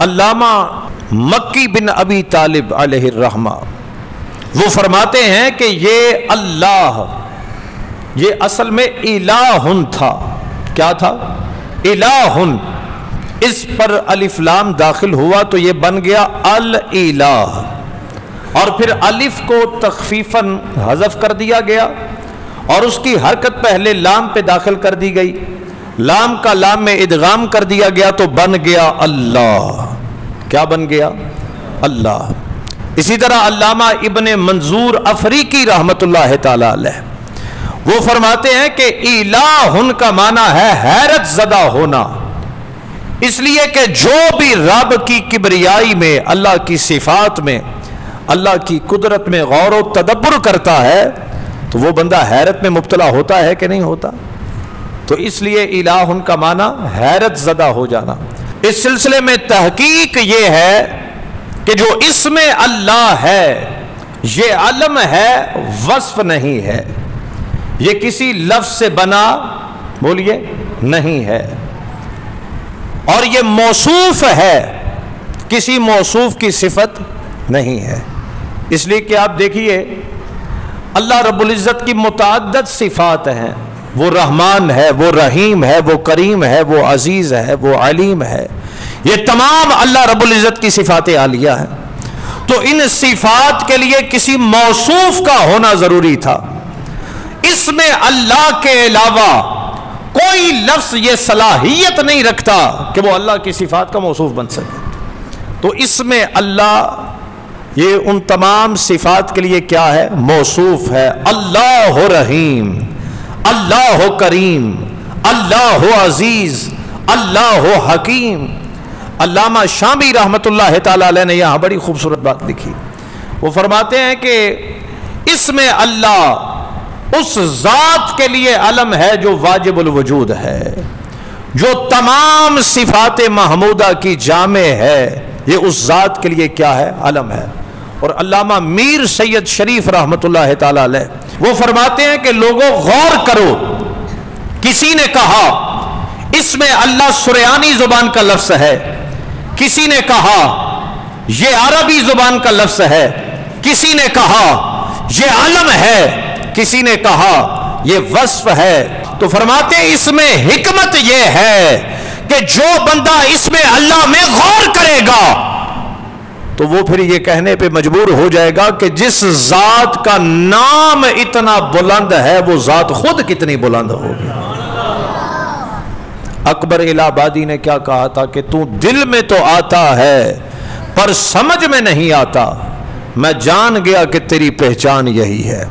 علامہ مکی بن ابی طالب علیہ الرحمہ وہ فرماتے ہیں کہ یہ اللہ، یہ اصل میں الہن تھا۔ کیا تھا؟ الہن، اس پر الف لام داخل ہوا تو یہ بن گیا الالہ، اور پھر الف کو تخفیفاً حذف کر دیا گیا اور اس کی حرکت پہلے لام پہ داخل کر دی گئی، لام کا لام میں ادغام کر دیا گیا تو بن گیا اللہ۔ کیا بن گیا؟ اللہ۔ اسی طرح علامہ ابن منظور افریقی رحمت اللہ تعالی علیہ وہ فرماتے ہیں کہ الہن کا معنی ہے حیرت زدہ ہونا، اس لیے کہ جو بھی رب کی کبریائی میں، اللہ کی صفات میں، اللہ کی قدرت میں غور و تدبر کرتا ہے تو وہ بندہ حیرت میں مبتلا ہوتا ہے کہ نہیں ہوتا؟ تو اس لیے الہن کا معنی حیرت زدہ ہو جانا۔ اس سلسلے میں تحقیق یہ ہے کہ جو اسم اللہ ہے یہ علم ہے، وصف نہیں ہے، یہ کسی لفظ سے بنا، بولیے، نہیں ہے، اور یہ موصوف ہے، کسی موصوف کی صفت نہیں ہے۔ اس لیے کہ آپ دیکھیے اللہ رب العزت کی متعدد صفات ہیں، وہ رحمان ہے، وہ رحیم ہے، وہ کریم ہے، وہ عزیز ہے، وہ علیم ہے، یہ تمام اللہ رب العزت کی صفات عالیہ ہیں۔ تو ان صفات کے لیے کسی موصوف کا ہونا ضروری تھا۔ اس میں اللہ کے علاوہ کوئی لفظ یہ صلاحیت نہیں رکھتا کہ وہ اللہ کی صفات کا موصوف بن سکے۔ تو اس میں اللہ یہ ان تمام صفات کے لیے کیا ہے؟ موصوف ہے۔ اللہ رحیم، اللہ کریم، اللہ عزیز، اللہ حکیم۔ علامہ شامی رحمت اللہ تعالی علیہ نے یہاں بڑی خوبصورت بات لکھی، وہ فرماتے ہیں کہ اس میں اللہ اس ذات کے لیے علم ہے جو واجب الوجود ہے، جو تمام صفات محمودہ کی جامع ہے، یہ اس ذات کے لیے کیا ہے؟ علم ہے۔ اور علامہ میر سید شریف رحمت اللہ تعالی علیہ وہ فرماتے ہیں کہ لوگوں غور کرو، کسی نے کہا اس میں اللہ سریانی زبان کا لفظ ہے، کسی نے کہا یہ عربی زبان کا لفظ ہے، کسی نے کہا یہ علم ہے، کسی نے کہا یہ وصف ہے۔ تو فرماتے ہیں اس میں حکمت یہ ہے کہ جو بندہ اس میں اللہ میں غور کرے گا تو وہ پھر یہ کہنے پہ مجبور ہو جائے گا کہ جس ذات کا نام اتنا بلند ہے وہ ذات خود کتنی بلند ہوگی۔ اکبر الہ آبادی نے کیا کہا تھا کہ تو دل میں تو آتا ہے پر سمجھ میں نہیں آتا، میں جان گیا کہ تیری پہچان یہی ہے۔